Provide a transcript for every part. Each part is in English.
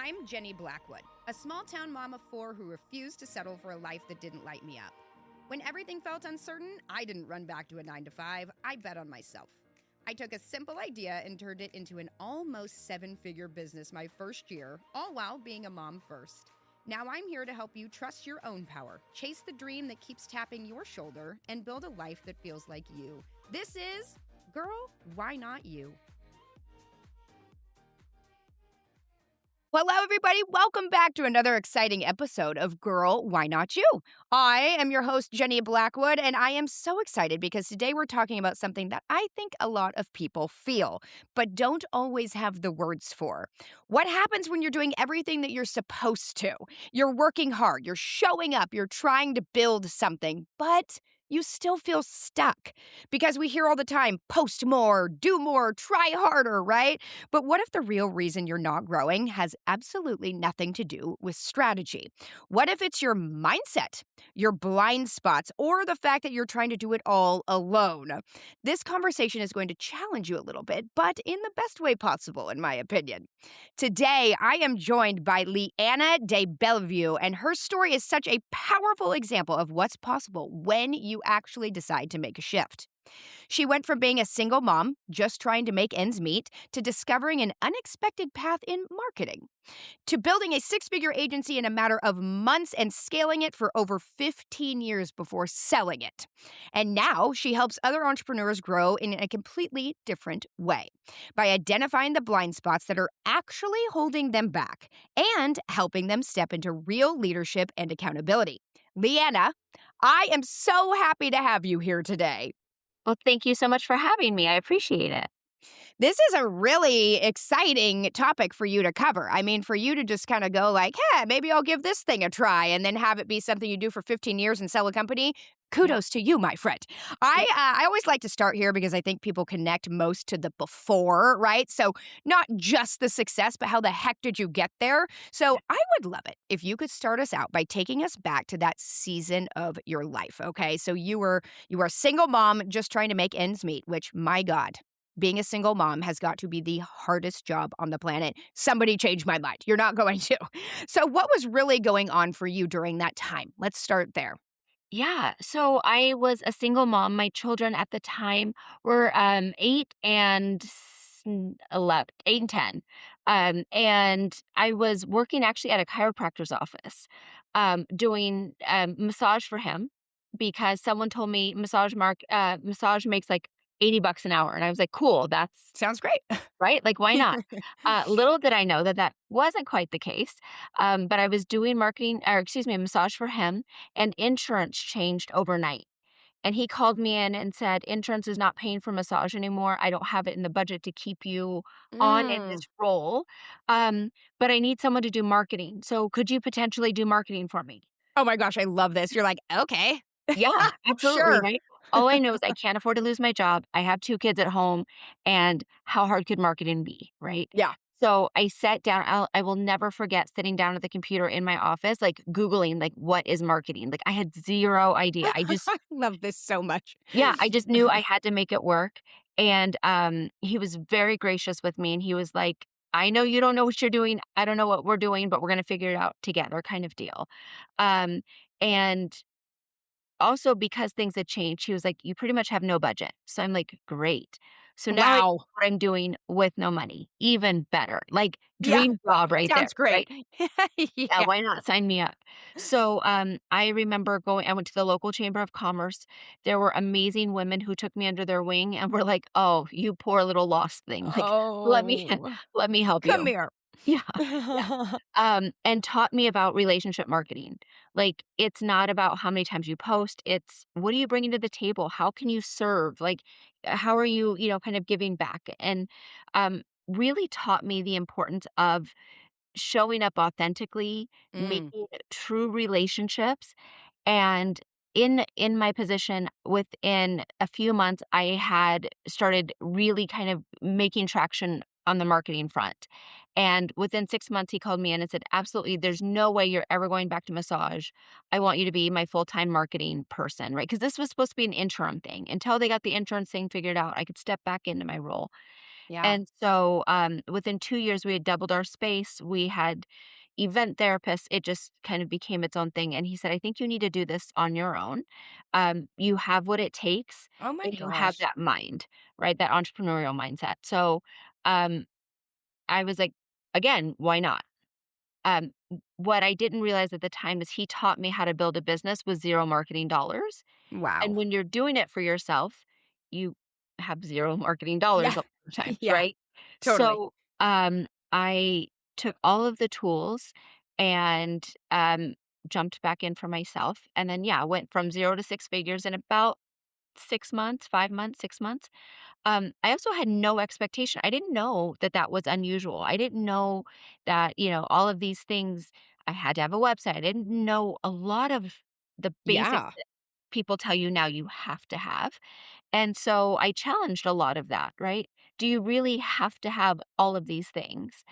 I'm Jenny Blackwood, a small town mom of four who refused to settle for a life that didn't light me up. When everything felt uncertain, I didn't run back to a 9-to-5, I bet on myself. I took a simple idea and turned it into an almost 7-figure business my first year, all while being a mom first. Now I'm here to help you trust your own power, chase the dream that keeps tapping your shoulder, and build a life that feels like you. This is Girl, Why Not You? Hello, everybody. Welcome back to another exciting episode of Girl, Why Not You? I am your host, Jenny Blackwood, and I am so excited because today we're talking about something that I think a lot of people feel, but don't always have the words for. What happens when you're doing everything that you're supposed to? You're working hard, you're showing up, you're trying to build something, but you still feel stuck because we hear all the time, post more, do more, try harder, right? But what if the real reason you're not growing has absolutely nothing to do with strategy? What if it's your mindset, your blind spots, or the fact that you're trying to do it all alone? This conversation is going to challenge you a little bit, but in the best way possible, in my opinion. Today, I am joined by Leanna de Bellevue, and her story is such a powerful example of what's possible when you actually decide to make a shift. She went from being a single mom, just trying to make ends meet, to discovering an unexpected path in marketing, to building a 6-figure agency in a matter of months and scaling it for over 15 years before selling it. And now she helps other entrepreneurs grow in a completely different way by identifying the blind spots that are actually holding them back and helping them step into real leadership and accountability. Leanna, I am so happy to have you here today. Well, thank you so much for having me. I appreciate it. This is a really exciting topic for you to cover. I mean, for you to just kind of go like, hey, maybe I'll give this thing a try and then have it be something you do for 15 years and sell a company. Kudos to you, my friend. I always like to start here because I think people connect most to the before, right? So not just the success, but how the heck did you get there? So I would love it if you could start us out by taking us back to that season of your life, okay? So you were a single mom just trying to make ends meet, which, my God, being a single mom has got to be the hardest job on the planet. Somebody change my mind. You're not going to. So what was really going on for you during that time? Let's start there. Yeah. So I was a single mom. My children at the time were 8 and 11, 8 and 10. And I was working actually at a chiropractor's office doing massage for him because someone told me massage makes like $80 an hour. And I was like, cool, that's Sounds great. right. Like, why not? Little did I know that that wasn't quite the case. But I was doing massage for him, and insurance changed overnight. And he called me in and said, insurance is not paying for massage anymore. I don't have it in the budget to keep you on in this role. But I need someone to do marketing. So could you potentially do marketing for me? Oh my gosh, I love this. You're like, okay. Yeah, absolutely, Sure. right? All I know is I can't afford to lose my job. I have 2 kids at home, and how hard could marketing be, right? Yeah. So I sat down. I will never forget sitting down at the computer in my office, like Googling, like, what is marketing? Like, I had zero idea. I just, I love this so much. yeah, I just knew I had to make it work. And he was very gracious with me, and he was like, I know you don't know what you're doing. I don't know what we're doing, but we're going to figure it out together, kind of deal. And also, because things had changed, she was like, "You pretty much have no budget." So I'm like, "Great." So now I know Wow. what I'm doing with no money. Even better. Like, Yeah. dream job right there, Sounds great. right? Yeah, Yeah. why not? Sign me up. So, I remember I went to the local chamber of commerce. There were amazing women who took me under their wing and were like, "Oh, you poor little lost thing. Like, let me Oh, let me help come you." here. Yeah, yeah. And taught me about relationship marketing. Like, it's not about how many times you post. It's, what are you bringing to the table? How can you serve? Like, how are you, kind of giving back? And really taught me the importance of showing up authentically, Mm. making true relationships. And in my position, within a few months, I had started really kind of making traction on the marketing front. And within 6 months, he called me in and said, absolutely, there's no way you're ever going back to massage. I want you to be my full-time marketing person, right? Because this was supposed to be an interim thing. Until they got the insurance thing figured out, I could step back into my role. Yeah. And so, within 2 years, we had doubled our space. We had event therapists. It just kind of became its own thing. And he said, "I think you need to do this on your own. You have what it takes, Oh my and you have gosh. that mind, right? That entrepreneurial mindset." So, um, I was like, again, why not? What I didn't realize at the time is he taught me how to build a business with 0 marketing dollars. And Wow. when you're doing it for yourself, you have 0 marketing dollars Yeah. a lot of times, Yeah. right? Totally. So, I took all of the tools and, jumped back in for myself, and then, yeah, went from 0 to 6 figures in about 6 months, 5 months, 6 months. I also had no expectation. I didn't know that that was unusual. I didn't know that, all of these things I had to have a website. I didn't know a lot of the basics Yeah. that people tell you now you have to have. And so I challenged a lot of that, right? Do you really have to have all of these things?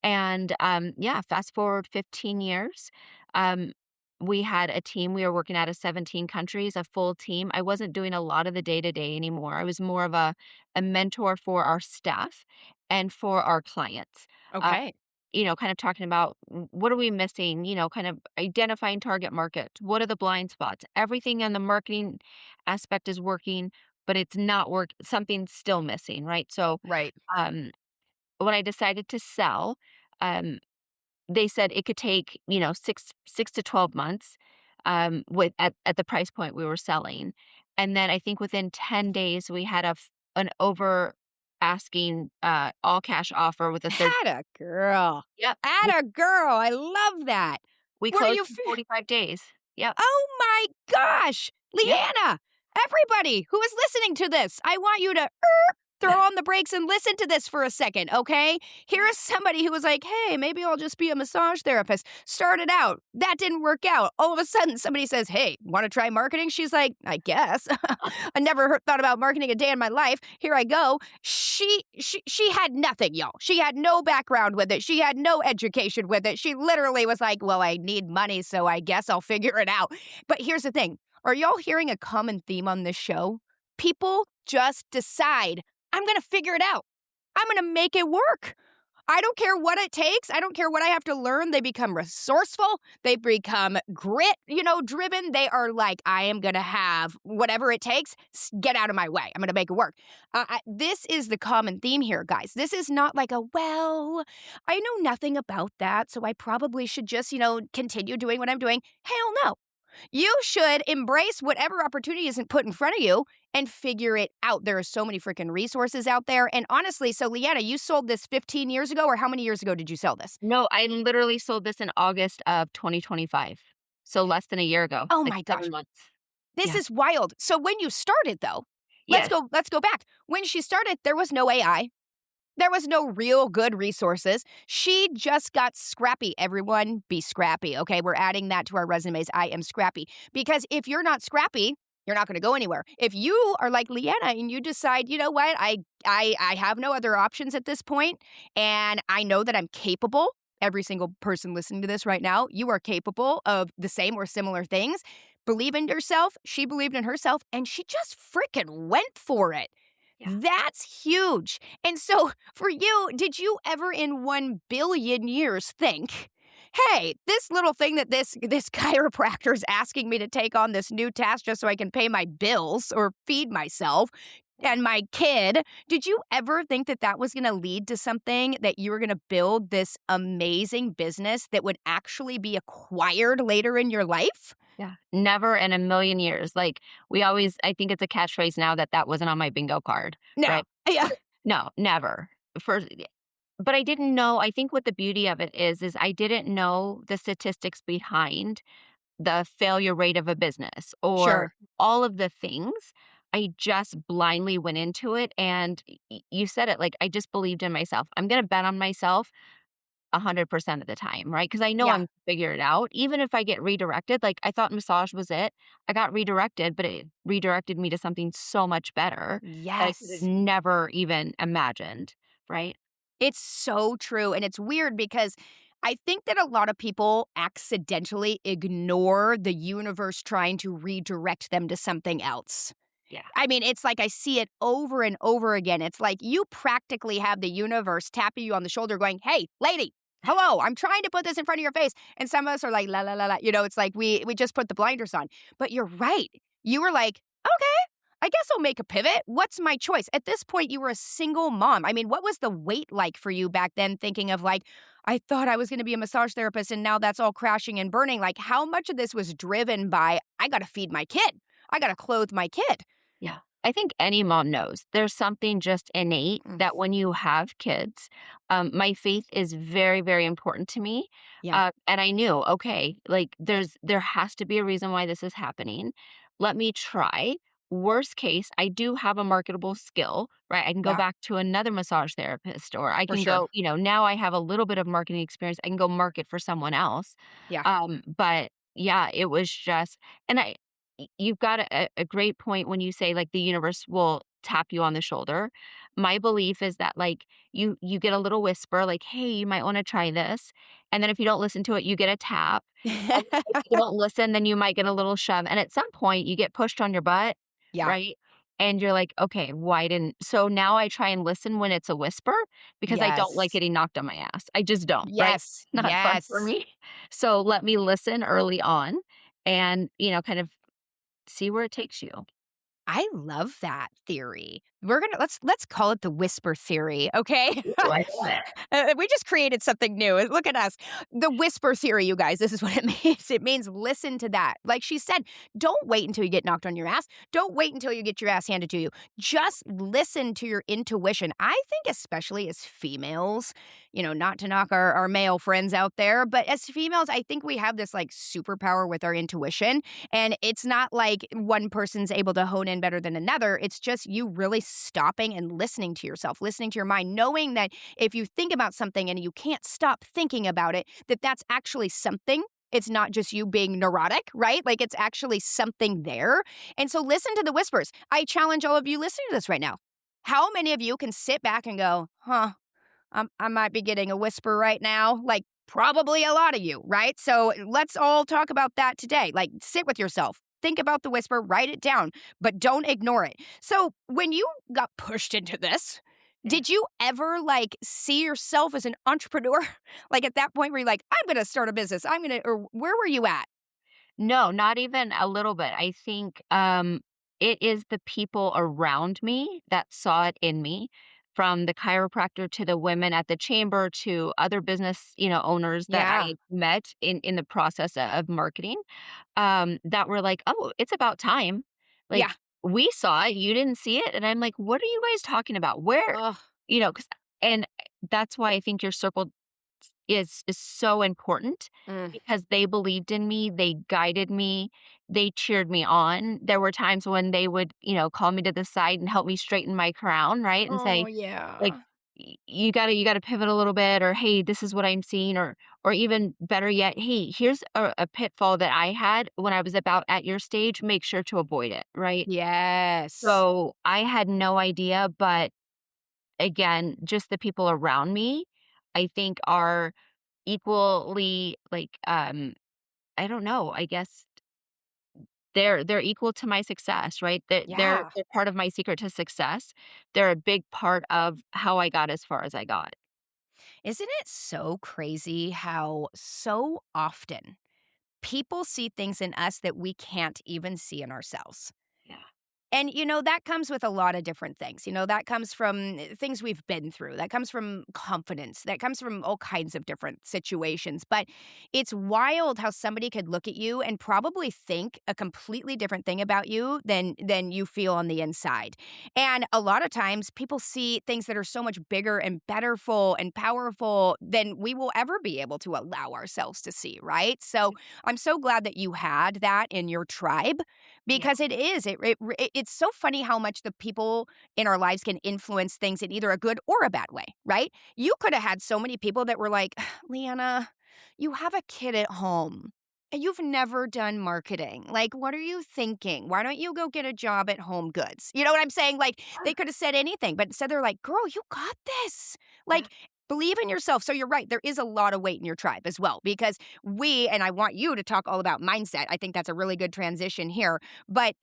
And, yeah, fast forward 15 years, um, we had a team. We were working out of 17 countries, a full team. I wasn't doing a lot of the day-to-day anymore. I was more of a mentor for our staff and for our clients. Uh, Okay. kind of talking about what are we missing, kind of identifying target market. What are the blind spots? Everything on the marketing aspect is working, but it's not work something's still missing, right? So, Right. um when I decided to sell, um, they said it could take, 6 to 12 months, with at the price point we were selling. And then I think within 10 days, we had an over asking, all cash offer with a third. Atta girl. Yep. Atta girl. I love that. We Were closed you in 45 days. Yep. Oh my gosh! Yep. Leanna, everybody who is listening to this, I want you to throw on the brakes and listen to this for a second, okay? Here is somebody who was like, hey, maybe I'll just be a massage therapist. Started out. That didn't work out. All of a sudden, somebody says, hey, want to try marketing? She's like, I guess. I never thought about marketing a day in my life. Here I go. She had nothing, y'all. She had no background with it. She had no education with it. She literally was like, well, I need money, so I guess I'll figure it out. But here's the thing. Are y'all hearing a common theme on this show? People just decide, I'm going to figure it out. I'm going to make it work. I don't care what it takes. I don't care what I have to learn. They become resourceful. They become driven. They are like, I am going to have whatever it takes. Get out of my way. I'm going to make it work. This is the common theme here, guys. This is not like well, I know nothing about that, so I probably should just, continue doing what I'm doing. Hell no. You should embrace whatever opportunity isn't put in front of you and figure it out. There are so many freaking resources out there. And honestly, so Leanna, you sold this 15 years ago, or how many years ago did you sell this? No, I literally sold this in August of 2025. So less than a year ago, Oh like my 7 gosh. months. This Yeah. is wild. So when you started though, Yes. let's go back. When she started, there was no AI. There was no real good resources. She just got scrappy. Everyone be scrappy. Okay. We're adding that to our resumes. I am scrappy. Because if you're not scrappy, you're not going to go anywhere. If you are like Leanna and you decide, you know what, I have no other options at this point, and I know that I'm capable. Every single person listening to this right now, you are capable of the same or similar things. Believe in yourself. She believed in herself, and she just freaking went for it. Yeah. That's huge. And so for you, did you ever in 1 billion years think, hey, this little thing that this chiropractor is asking me to take on this new task just so I can pay my bills or feed myself and my kid, did you ever think that that was going to lead to something that you were going to build this amazing business that would actually be acquired later in your life? Yeah. Never in a million years. Like, I think it's a catchphrase now that that wasn't on my bingo card, No. right? Yeah. No, never. But I didn't know. I think what the beauty of it is I didn't know the statistics behind the failure rate of a business or Sure. all of the things. I just blindly went into it. And you said it, like, I just believed in myself. I'm going to bet on myself 100% of the time, right? Because I know Yeah. I'm figure it out. Even if I get redirected, like I thought massage was it. I got redirected, but it redirected me to something so much better that I could have Yes. never even imagined, right? It's so true, and it's weird because I think that a lot of people accidentally ignore the universe trying to redirect them to something else. Yeah. I mean, it's like I see it over and over again. It's like you practically have the universe tapping you on the shoulder going, "Hey, lady, hello, I'm trying to put this in front of your face." And some of us are like, "La, la, la, la." It's like we just put the blinders on. But you're right. You were like, "Okay, I guess I'll make a pivot. What's my choice?" At this point, you were a single mom. I mean, what was the weight like for you back then thinking of like, I thought I was going to be a massage therapist and now that's all crashing and burning. Like how much of this was driven by I got to feed my kid. I got to clothe my kid. Yeah. I think any mom knows there's something just innate Mm, that when you have kids, my faith is very, very important to me. yeah. And I knew, okay, like there has to be a reason why this is happening. Let me try. Worst case, I do have a marketable skill, right? I can go Yeah, back to another massage therapist, or I for can sure. go, now I have a little bit of marketing experience. I can go market for someone else. Yeah. But yeah, it was just, and you've got a great point when you say like the universe will tap you on the shoulder. My belief is that like you get a little whisper like, "Hey, you might want to try this." And then if you don't listen to it, you get a tap. And if you don't listen, then you might get a little shove. And at some point you get pushed on your butt, Yeah. right? And you're like, "Okay, why didn't" so now I try and listen when it's a whisper because I don't like Yes. getting knocked on my ass. I just don't, right? Yes. Not fun for Yes. me. So let me listen early on and, kind of see where it takes you. I love that theory. Let's call it the whisper theory, okay? Ooh, I love it. We just created something new. Look at us. The whisper theory, you guys. This is what it means. It means listen to that. Like she said, don't wait until you get knocked on your ass. Don't wait until you get your ass handed to you. Just listen to your intuition. I think, especially as females, not to knock our male friends out there, but as females, I think we have this like superpower with our intuition. And it's not like one person's able to hone in better than another. It's just you really stopping and listening to yourself, listening to your mind, knowing that if you think about something and you can't stop thinking about it, that's actually something. It's not just you being neurotic, right? Like it's actually something there. And so listen to the whispers. I challenge all of you listening to this right now. How many of you can sit back and go, huh, I might be getting a whisper right now? Like, probably a lot of you, right? So let's all talk about that today. Like, sit with yourself. Think about the whisper, write it down, but don't ignore it. So, when you got pushed into this, Yeah. did you ever like see yourself as an entrepreneur? Like at that point where you're like, I'm going to start a business. Or where were you at? No, not even a little bit. I think, it is the people around me that saw it in me, from the chiropractor to the women at the chamber to other business, owners that Yeah. I met in the process of marketing, that were like, "Oh, it's about time." Yeah. Like, "We saw it, you didn't see it?" And I'm like, "What are you guys talking about? Where?" Oh, 'Cause and that's why I think your circle is so important mm. because they believed in me, they guided me, they cheered me on. There were times when they would, call me to the side and help me straighten my crown, right? And Oh, say, like, yeah. You gotta pivot a little bit," or "Hey, this is what I'm seeing," or even better yet, "Hey, here's a pitfall that I had when I was about at your stage, make sure to avoid it," right? Yes. So I had no idea, but again, just the people around me, I think are equally like, I don't know, I guess they're equal to my success, right? Yeah. They're part of my secret to success. They're a big part of how I got as far as I got. Isn't it so crazy how so often people see things in us that we can't even see in ourselves? Yeah. And, that comes with a lot of different things. That comes from things we've been through. That comes from confidence. That comes from all kinds of different situations. But it's wild how somebody could look at you and probably think a completely different thing about you than you feel on the inside. And a lot of times people see things that are so much bigger and betterful and powerful than we will ever be able to allow ourselves to see, right? So I'm so glad that you had that in your tribe Yeah. because it's so funny how much the people in our lives can influence things in either a good or a bad way, right? You could have had so many people that were like, Leanna, you have a kid at home and you've never done marketing. Like, what are you thinking? Why don't you go get a job at Home Goods? You know what I'm saying? Like, they could have said anything, but instead they're like, girl, you got this. Yeah. Like, Believe in yourself. So you're right. There is a lot of weight in your tribe as well because and I want you to talk all about mindset. I think that's a really good transition here. But,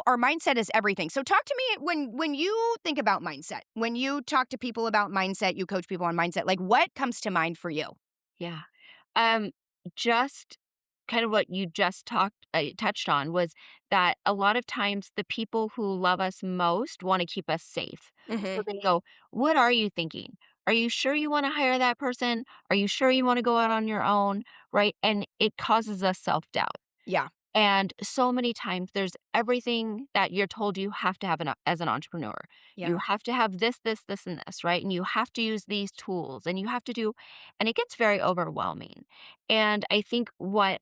our mindset is everything. So talk to me when you think about mindset, when you talk to people about mindset, you coach people on mindset, like what comes to mind for you? Yeah. Um, just kind of what you just touched on was that a lot of times the people who love us most want to keep us safe. So Hmm. they go, "What are you thinking? Are you sure you want to hire that person? Are you sure you want to go out on your own?" Right? And it causes us self-doubt. Yeah. And so many times there's everything that you're told you have to have as an entrepreneur. You Yeah. have to have this, this, this, and this, right? And you have to use these tools and you have to do, and it gets very overwhelming. And I think what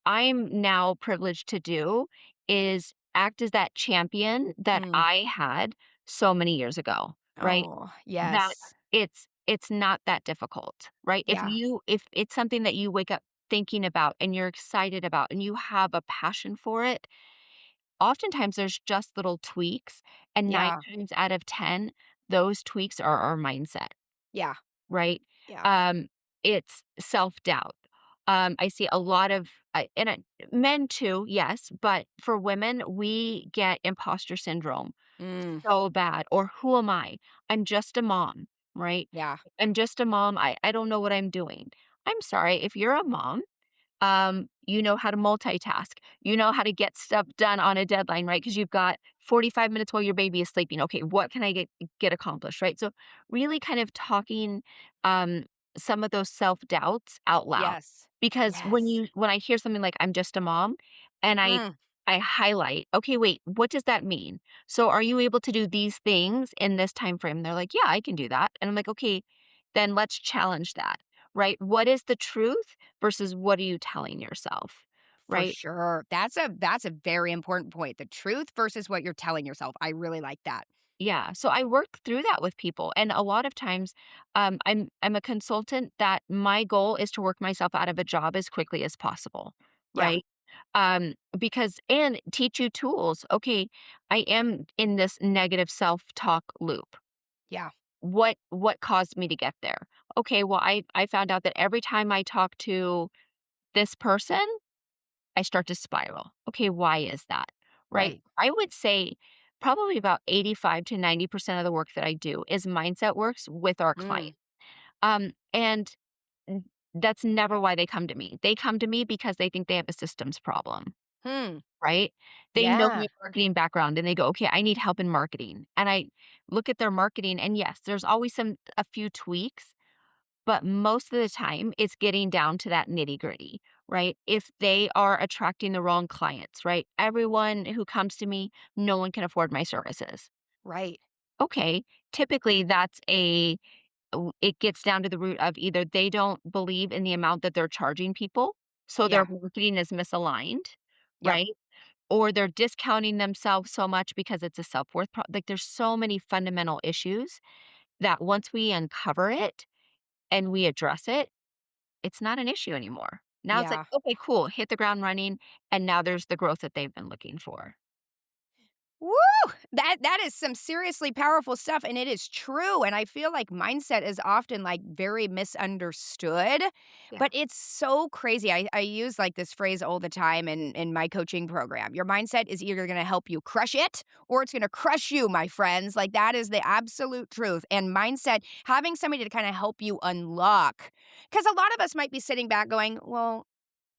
I'm now privileged to do is act as that champion that Mm. I had so many years ago, right? Oh, That yes. it's not that difficult, right? Yeah. If it's something that you wake up thinking about and you're excited about and you have a passion for it, oftentimes there's just little tweaks, and 9 Yeah. times out of 10, those tweaks are our mindset, Yeah. right? Yeah. Um, it's self-doubt. I see a lot of men too, yes, but for women, we get imposter syndrome Mm. so bad, or who am I? I'm just a mom, right? Yeah. I'm just a mom. I don't know what I'm doing. I'm sorry, if you're a mom, you know how to multitask. You know how to get stuff done on a deadline, right? Because you've got 45 minutes while your baby is sleeping. Okay, what can I get accomplished, right? So really kind of talking um some of those self-doubts out loud. Yes. Because Yes. when I hear something like I'm just a mom and Mm. I highlight, okay, wait, what does that mean? So are you able to do these things in this time frame? They're like, yeah, I can do that. And I'm like, okay, then let's challenge that, right? What is the truth versus what are you telling yourself, For right? sure. That's a very important point. The truth versus what you're telling yourself. I really like that. Yeah. So I work through that with people, and a lot of times, I'm a consultant that my goal is to work myself out of a job as quickly as possible, Yeah. right? Because and teach you tools. Okay, I am in this negative self-talk loop. Yeah. What caused me to get there? Okay, well, I found out that every time I talk to this person, I start to spiral. Okay, why is that? Right? Right. I would say probably about 85 to 90% of the work that I do is mindset works with our client. Mm. And that's never why they come to me. They come to me because they think they have a systems problem, Hmm. right? They know my Yeah. marketing background and they go, okay, I need help in marketing. And I look at their marketing and yes, there's always a few tweaks, but most of the time, it's getting down to that nitty-gritty, right? If they are attracting the wrong clients, right? Everyone who comes to me, no one can afford my services. Right. Okay, typically it gets down to the root of either they don't believe in the amount that they're charging people, so their Yeah. marketing is misaligned, Yep. right? Or they're discounting themselves so much because it's a self-worth like, there's so many fundamental issues that once we uncover it and we address it, it's not an issue anymore. Now it's like, Yeah. "Okay, cool, hit the ground running," and now there's the growth that they've been looking for. Woo! That is some seriously powerful stuff, and it is true, and I feel like mindset is often, like, very misunderstood, Yeah, but it's so crazy. I use, like, this phrase all the time in my coaching program. Your mindset is either gonna help you crush it or it's gonna crush you, my friends. Like, that is the absolute truth, and mindset having somebody to kinda help you unlock, because a lot of us might be sitting back going, "Well,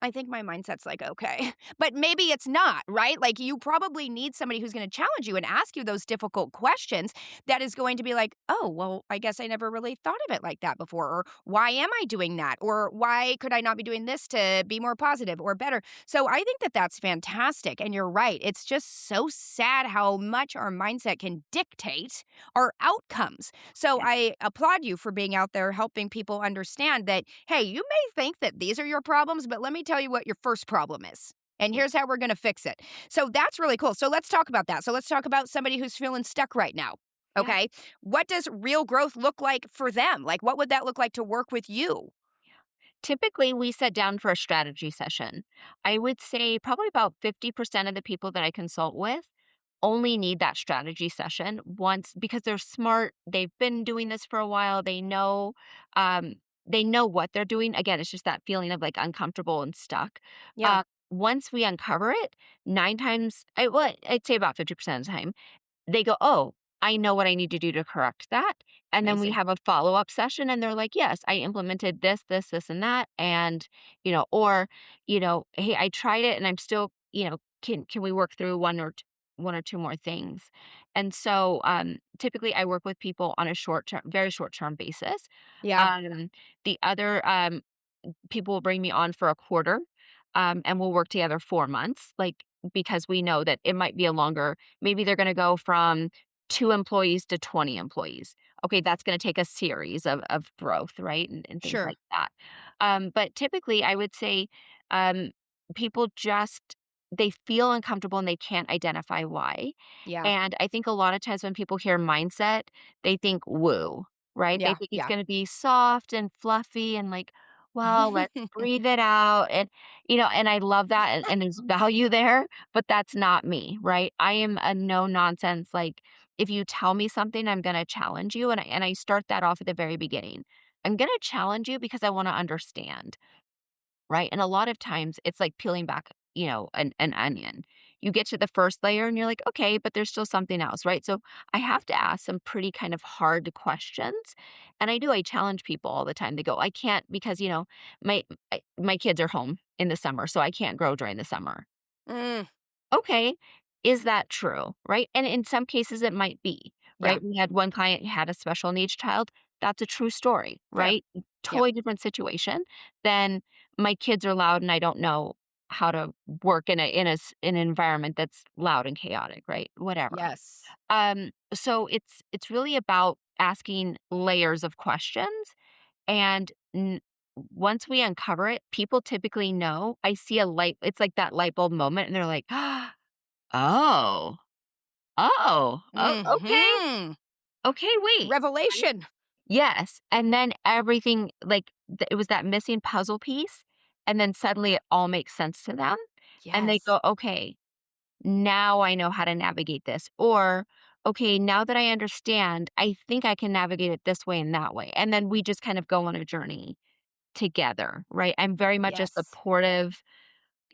I think my mindset's like, okay. But maybe it's not, right? Like, you probably need somebody who's going to challenge you and ask you those difficult questions that is going to be like, oh, well, I guess I never really thought of it like that before. Or why am I doing that? Or why could I not be doing this to be more positive or better? So I think that that's fantastic. And you're right. It's just so sad how much our mindset can dictate our outcomes. So yeah, I applaud you for being out there helping people understand that, hey, you may think that these are your problems, but let me tell you what your first problem is. And yeah, here's how we're going to fix it. So that's really cool. So let's talk about that. So let's talk about somebody who's feeling stuck right now. yeah. Okay. What does real growth look like for them? Like, what would that look like to work with you? Typically, we sit down for a strategy session. I would say probably about 50% of the people that I consult with only need that strategy session once because they're smart. They've been doing this for a while. Um, they know what they're doing. Again, it's just that feeling of like uncomfortable and stuck. Yeah. Uh, Once we uncover it, nine times, I'd say about 50% of the time, they go, "Oh, I know what I need to do to correct that." And then we Amazing. have a follow-up session and they're like, "Yes, I implemented this, this, this, and that." And, or, "Hey, I tried it and I'm still, can we work through one or two more things?" And so, typically I work with people on a very short-term basis. Yeah. Um, the other, people will bring me on for a quarter, and we'll work together 4 months, like, because we know that it might be a longer maybe they're gonna go from 2 employees to 20 employees. Okay, that's gonna take a series of growth, right, and things Sure. like that. But typically, I would say, um, people just they feel uncomfortable and they can't identify why, Yeah. and I think a lot of times when people hear mindset, they think woo, right? They Yeah. think it's Yeah. gonna be soft and fluffy and like, "Well, let's breathe it out," and I love that and there's value there, but that's not me, right? I am a no nonsense, like, if you tell me something, I'm gonna challenge you, and I start that off at the very beginning. I'm gonna challenge you because I wanna understand. Right? And a lot of times it's like peeling back, an onion. You get to the first layer and you're like, okay, but there's still something else, right? So I have to ask some pretty kind of hard questions. And I challenge people all the time. They go, I can't because, my kids are home in the summer, so I can't grow during the summer. Mm, Okay, is that true, right? And in some cases, it might be, yeah. right? We had one client who had a special needs child. That's a true story, Fair. right? Yep. Totally different situation than my kids are loud and I don't know how to work in an environment that's loud and chaotic, right? Whatever. Yes. So it's really about asking layers of questions and once we uncover it, people typically know. I see a light. It's like that light bulb moment, and they're like, "Oh, okay, Mhm. okay, wait." Right? Revelation. Yes, and then everything like it was that missing puzzle piece, and then suddenly it all makes sense to them, and they Yes. go, "Okay, now I know how to navigate this," or "Okay, now that I understand, I think I can navigate it this way and that way," and then we just kind of go on a journey together, right? I'm very much a Yes. supportive,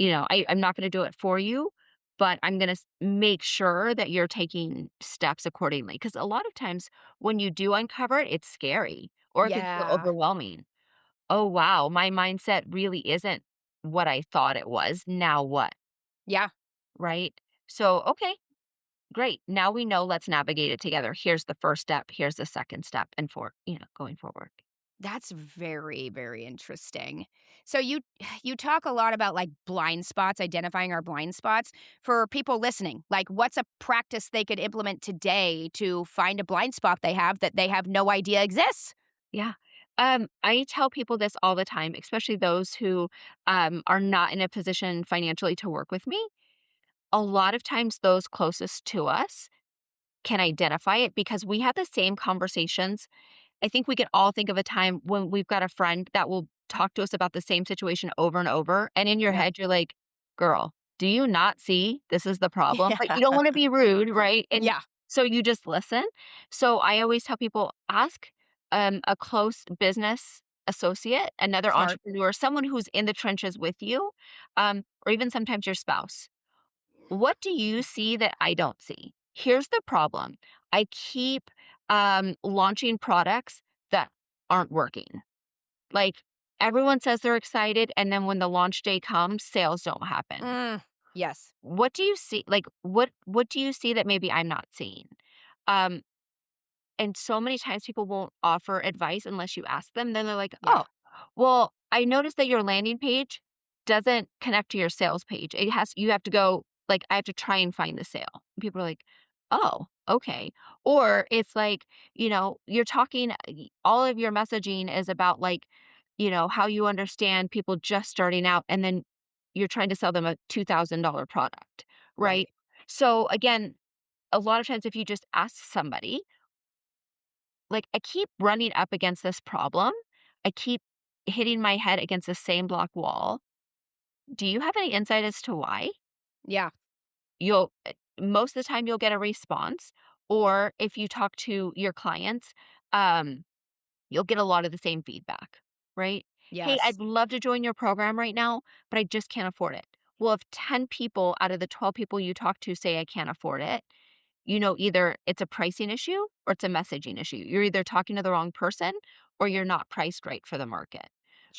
I'm not gonna do it for you, but I'm gonna make sure that you're taking steps accordingly. Because a lot of times when you do uncover it, it's scary or it can feel Yeah. overwhelming. Oh, wow, my mindset really isn't what I thought it was. Now what? Yeah. Right? So, okay, great. Now we know, let's navigate it together. Here's the first step. Here's the second step. And going forward. That's very, very interesting. So you talk a lot about like blind spots, identifying our blind spots for people listening. Like what's a practice they could implement today to find a blind spot they have that they have no idea exists? Yeah. I tell people this all the time, especially those who are not in a position financially to work with me. A lot of times, those closest to us can identify it because we have the same conversations. I think we can all think of a time when we've got a friend that will talk to us about the same situation over and over. And in your Yep. head, you're like, girl, do you not see this is the problem? But Yeah. you don't want to be rude, right? And Yeah. so you just listen. So I always tell people ask a close business associate, another Smart. entrepreneur, someone who's in the trenches with you, or even sometimes your spouse. What do you see that I don't see? Here's the problem. I keep launching products that aren't working. Like everyone says they're excited, and then when the launch day comes, sales don't happen. Mm, yes. What do you see? Like what do you see that maybe I'm not seeing? Um, and so many times people won't offer advice unless you ask them. Then they're like, Yeah. "Oh, well, I noticed that your landing page doesn't connect to your sales page. You have to go like I have to try and find the sale." And people are like, "Oh, okay." Or it's like, you're talking all of your messaging is about like, how you understand people just starting out and then you're trying to sell them a $2,000 product, right? Right. So again, a lot of times if you just ask somebody like, I keep running up against this problem. I keep hitting my head against the same block wall. Do you have any insight as to why? Yeah. You'll most of the time you'll get a response, or if you talk to your clients, um, you'll get a lot of the same feedback, right? "Hey, Yes. I'd love to join your program right now, but I just can't afford it." Well, if 10 people out of the 12 people you talk to say, "I can't afford it," either it's a pricing issue or it's a messaging issue. You're either talking to the wrong person or you're not priced right for the market,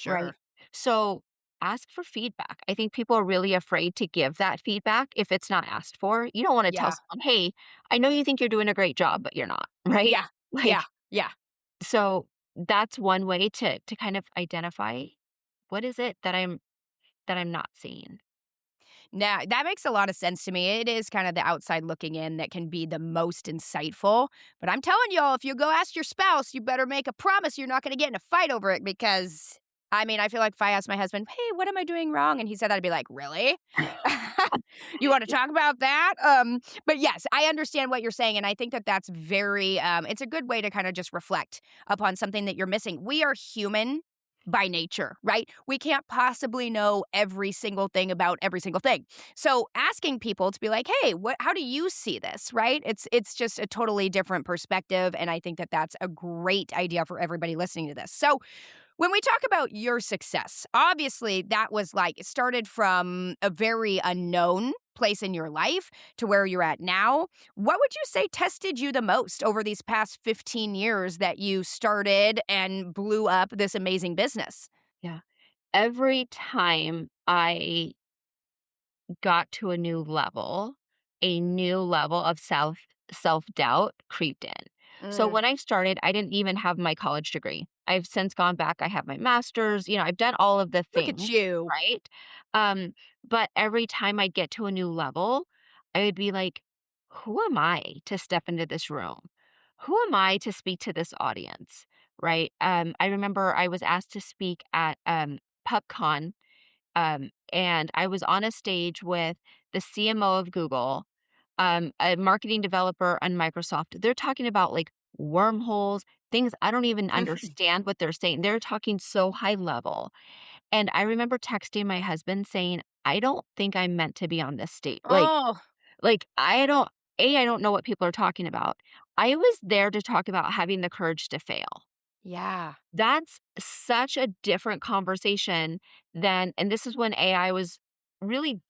right? Sure. So ask for feedback. I think people are really afraid to give that feedback if it's not asked for. You don't want to tell Yeah. someone, "Hey, I know you think you're doing a great job, but you're not," right? Yeah. Yeah. Like, Yeah. so that's one way to kind of identify what is it that I'm not seeing. Now, that makes a lot of sense to me. It is kind of the outside looking in that can be the most insightful. But I'm telling y'all, if you go ask your spouse, you better make a promise you're not going to get in a fight over it because, I mean, I feel like if I asked my husband, "Hey, what am I doing wrong?" and he said that, I'd be like, "Really? You want to talk about that?" But yes, I understand what you're saying. And I think that that's very, it's a good way to kind of just reflect upon something that you're missing. We are human by nature, right? We can't possibly know every single thing about every single thing. So asking people to be like, "Hey, what how do you see this?" right? It's just a totally different perspective and I think that that's a great idea for everybody listening to this. So, when we talk about your success, obviously that was like it started from a very unknown place in your life to where you're at now. What would you say tested you the most over these past 15 years that you started and blew up this amazing business? Yeah. Every time I got to a new level of self-doubt creeped in. So Mm, when I started, I didn't even have my college degree. I've since gone back, I have my master's, I've done all of the look at things, you. right? Um, but every time I'd get to a new level, I would be like, who am I to step into this room? Who am I to speak to this audience? Right. I remember I was asked to speak at PubCon, and I was on a stage with the CMO of Google, a marketing developer on Microsoft. They're talking about like wormholes, things I don't even understand what they're saying. They're talking so high level. And I remember texting my husband saying, I don't think I'm meant to be on this stage. Oh, I don't know what people are talking about. I was there to talk about having the courage to fail. yeah. That's such a different conversation than, and this is when AI was really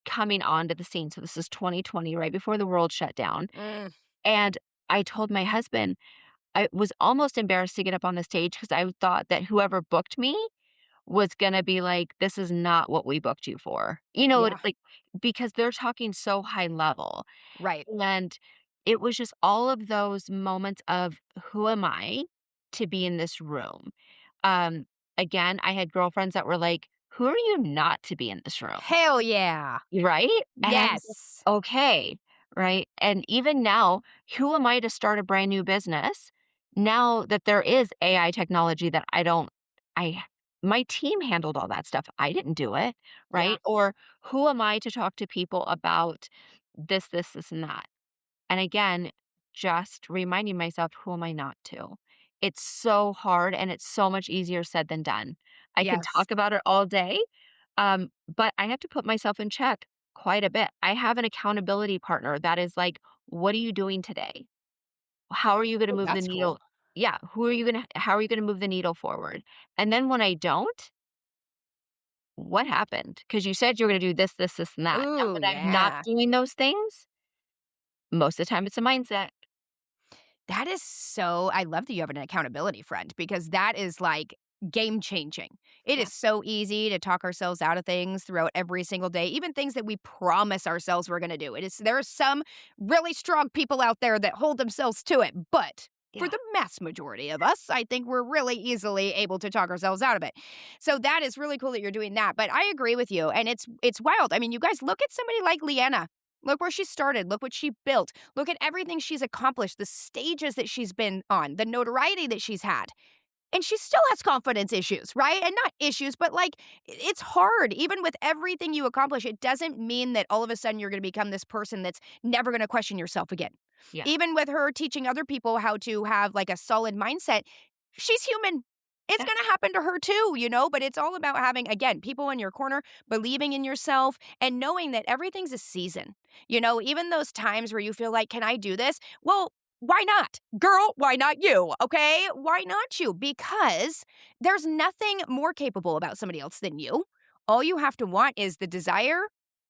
coming onto the scene. So this is 2020, right before the world shut down. Mm, And I told my husband, I was almost embarrassed to get up on the stage because I thought that whoever booked me was gonna be like, "This is not what we booked you for." yeah, Like, because they're talking so high level. right. And it was just all of those moments of, "Who am I to be in this room?" Um, Again, I had girlfriends that were like, "Who are you not to be in this room?" Hell yeah. Right? And I was like, Yes. "Okay." Right? And even now, who am I to start a brand new business now that there is AI technology that I my team handled all that stuff. I didn't do it, Yeah. right? Or who am I to talk to people about this, and that? And again, just reminding myself, who am I not to? It's so hard and it's so much easier said than done. I can Yes. talk about it all day, but I have to put myself in check quite a bit. I have an accountability partner that is like, what are you doing today? How are you going to Oh, move the that's cool. needle? Yeah. How are you going to move the needle forward? And then when I don't, what happened? Because you said you were going to do this, and that. Now Ooh, that I'm not yeah. doing those things, most of the time it's a mindset. That is so I love that you have an accountability friend because that is, like, game changing. It Yeah. is so easy to talk ourselves out of things throughout every single day, even things that we promise ourselves we're gonna do. There are some really strong people out there that hold themselves to it, but for Yeah. the mass majority of us, I think we're really easily able to talk ourselves out of it. So that is really cool that you're doing that, but I agree with you, and it's wild. I mean, you guys look at somebody like Leanna. Look where she started, look what she built. Look at everything she's accomplished, the stages that she's been on, the notoriety that she's had. And she still has confidence issues, right? And not issues, but like it's hard. Even with everything you accomplish, it doesn't mean that all of a sudden you're going to become this person that's never going to question yourself again. Yeah. Even with her teaching other people how to have like a solid mindset, she's human it's Yeah. going to happen to her too, but it's all about having, again, people in your corner, believing in yourself, and knowing that everything's a season. Even those times where you feel like, can I do this? Well, why not? Girl, why not you? Okay? Why not you? Because there's nothing more capable about somebody else than you. All you have to want is the desire,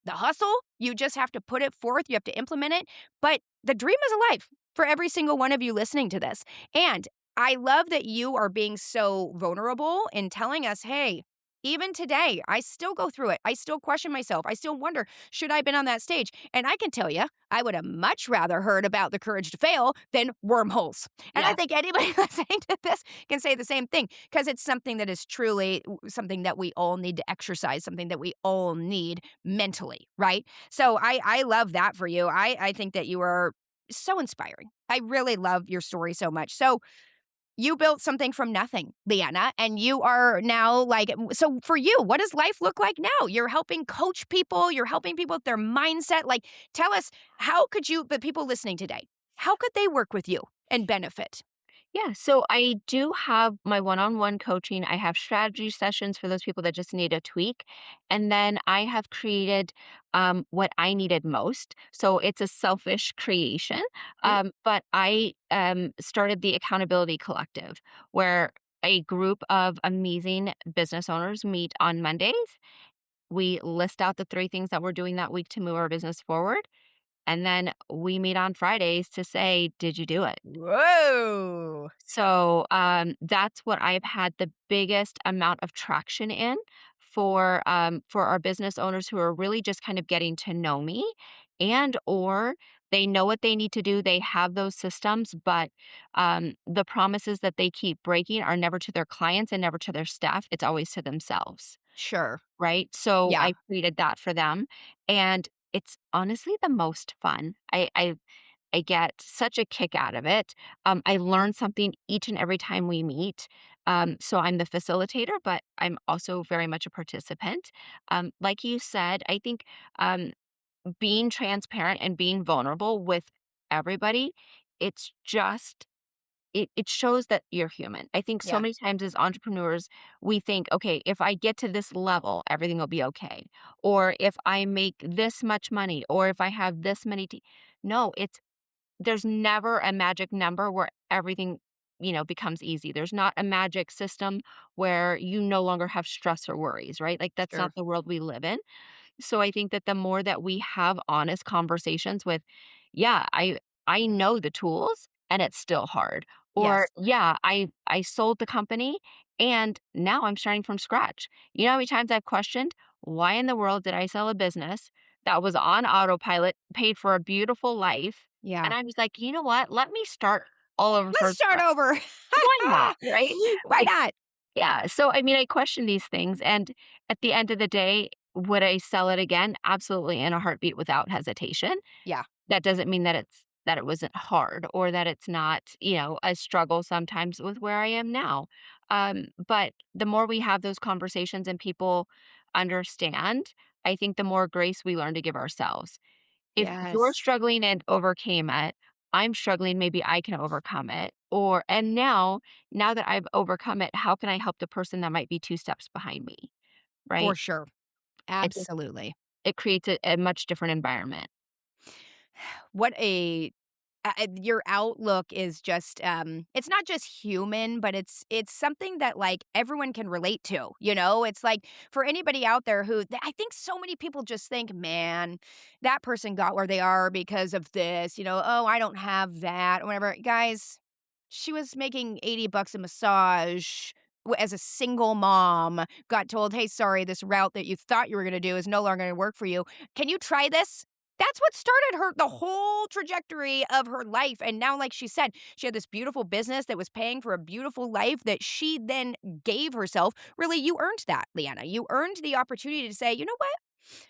the hustle. You just have to put it forth. You have to implement it. But the dream is alive for every single one of you listening to this. And I love that you are being so vulnerable in telling us, hey, even today, I still go through it. I still question myself. I still wonder, should I have been on that stage? And I can tell you, I would have much rather heard about the courage to fail than wormholes. And I Yeah. think anybody listening to this can say the same thing because it's something that is truly something that we all need to exercise, something that we all need mentally, right? So I love that for you. I think that you are so inspiring. I really love your story so much. So you built something from nothing, Leanna, and you are now like, so for you, what does life look like now? You're helping coach people, you're helping people with their mindset. Like, tell us, how could you, the people listening today, how could they work with you and benefit? Yeah, so I do have my one-on-one coaching. I have strategy sessions for those people that just need a tweak. And then I have created what I needed most. So it's a selfish creation. Mm, But I started the Accountability Collective, where a group of amazing business owners meet on Mondays. We list out the three things that we're doing that week to move our business forward. And then we meet on Fridays to say, did you do it? whoa. So, that's what I've had the biggest amount of traction in for our business owners who are really just kind of getting to know me, and or they know what they need to do. They have those systems, but the promises that they keep breaking are never to their clients and never to their staff. It's always to themselves, Sure. right? So Yeah. I created that for them, and it's honestly the most fun. I get such a kick out of it. I learn something each and every time we meet. So I'm the facilitator, but I'm also very much a participant. Like you said, I think um, being transparent and being vulnerable with everybody, it's just it shows that you're human. I think so Yeah. many times as entrepreneurs, we think, okay, if I get to this level, everything will be okay. Or if I make this much money, or if I have this many. No, there's never a magic number where everything, becomes easy. There's not a magic system where you no longer have stress or worries, right? Like that's Sure. not the world we live in. So I think that the more that we have honest conversations with, yeah, I know the tools and it's still hard. Or Yes. yeah, I sold the company and now I'm starting from scratch. You know how many times I've questioned why in the world did I sell a business that was on autopilot, paid for a beautiful life, Yeah. and I was like, you know what? Let me start all over Let's from start scratch. over. Why not? Right? Why Like, not? yeah. So, I mean, I question these things. And at the end of the day, would I sell it again? Absolutely, in a heartbeat without hesitation. Yeah. That doesn't mean that it wasn't hard or that it's not, a struggle sometimes with where I am now. But the more we have those conversations and people understand, I think the more grace we learn to give ourselves. If you're Yes. struggling and overcame it, I'm struggling, maybe I can overcome it. Or and now that I've overcome it, how can I help the person that might be 2 steps behind me, For right? sure. It just Absolutely. it creates a much different environment. What a your outlook is just it's not just human, but it's something that like everyone can relate to, it's like for anybody out there who I think so many people just think, man, that person got where they are because of this, oh, I don't have that or whatever. Guys, she was making 80 bucks a massage as a single mom, got told, hey, sorry, this route that you thought you were going to do is no longer going to work for you. Can you try this? That's what started her the whole trajectory of her life, and now, like she said, she had this beautiful business that was paying for a beautiful life that she then gave herself. Really, you earned that, Leanna. You earned the opportunity to say, "You know what?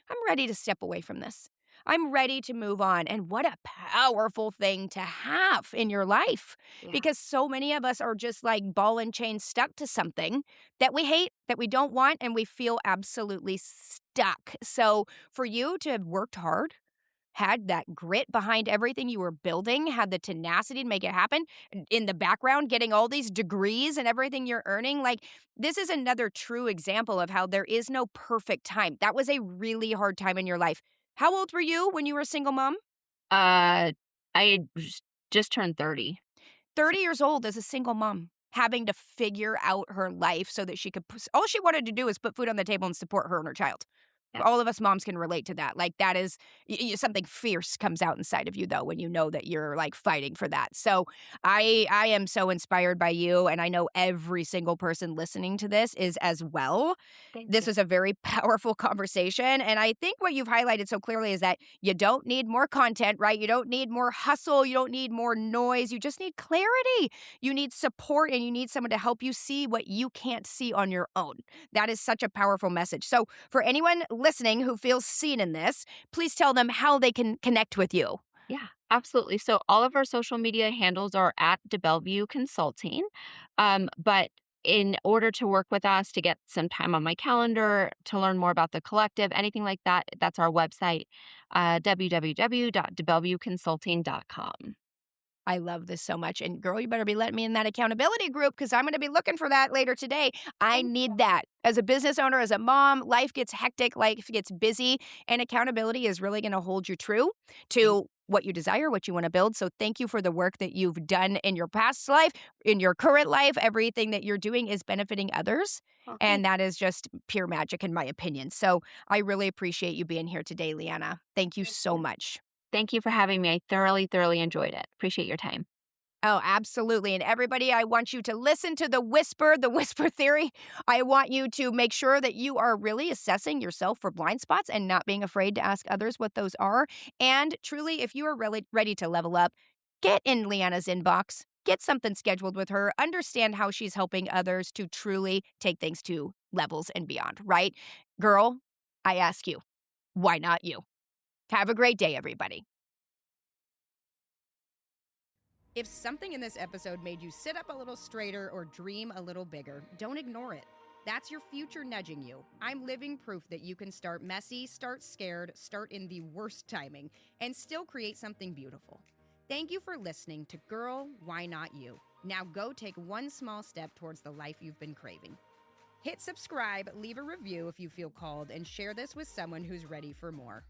I'm ready to step away from this. I'm ready to move on." And what a powerful thing to have in your life Yeah. because so many of us are just like ball and chain stuck to something that we hate, that we don't want, and we feel absolutely stuck. So for you to have worked hard, had that grit behind everything you were building, had the tenacity to make it happen, in the background, getting all these degrees and everything you're earning. Like, this is another true example of how there is no perfect time. That was a really hard time in your life. How old were you when you were a single mom? Uh, I just turned 30. So 30 years old as a single mom, having to figure out her life so that she could all she wanted to do is put food on the table and support her and her child. yeah, All of us moms can relate to that. Like, that is something fierce comes out inside of you, though, when you know that you're, like, fighting for that. So I am so inspired by you, and I know every single person listening to this is as well. thank This you. is a very powerful conversation, and I think what you've highlighted so clearly is that you don't need more content, right? You don't need more hustle, you don't need more noise, you just need clarity. You need support, and you need someone to help you see what you can't see on your own. That is such a powerful message. So, for anyone listening who feels seen in this, please tell them how they can connect with you. Yeah, absolutely. So all of our social media handles are at De Bellevue Consulting. But in order to work with us, to get some time on my calendar, to learn more about the collective, anything like that, that's our website, www.debellevueconsulting.com. I love this so much. And girl, you better be letting me in that accountability group because I'm going to be looking for that later today. I Thank need you. that. As a business owner, as a mom, life gets hectic, life gets busy, and accountability is really going to hold you true Thank to what you desire, what you want to build. So thank you for the work that you've done in your past life, in your current life. Everything that you're doing is benefiting others. well, thank And that is just pure magic, in my opinion. So I really appreciate you being here today, Leanna. Thank you thank so you. much. Thank you for having me. I thoroughly, thoroughly enjoyed it. Appreciate your time. Oh, absolutely. And everybody, I want you to listen to the whisper theory. I want you to make sure that you are really assessing yourself for blind spots and not being afraid to ask others what those are. And truly, if you are really ready to level up, get in Leanna's inbox, get something scheduled with her, understand how she's helping others to truly take things to levels and beyond, right? Girl, I ask you, why not you? Have a great day, everybody. If something in this episode made you sit up a little straighter or dream a little bigger, don't ignore it. That's your future nudging you. I'm living proof that you can start messy, start scared, start in the worst timing, and still create something beautiful. Thank you for listening to Girl, Why Not You? Now go take one small step towards the life you've been craving. Hit subscribe, leave a review if you feel called, and share this with someone who's ready for more.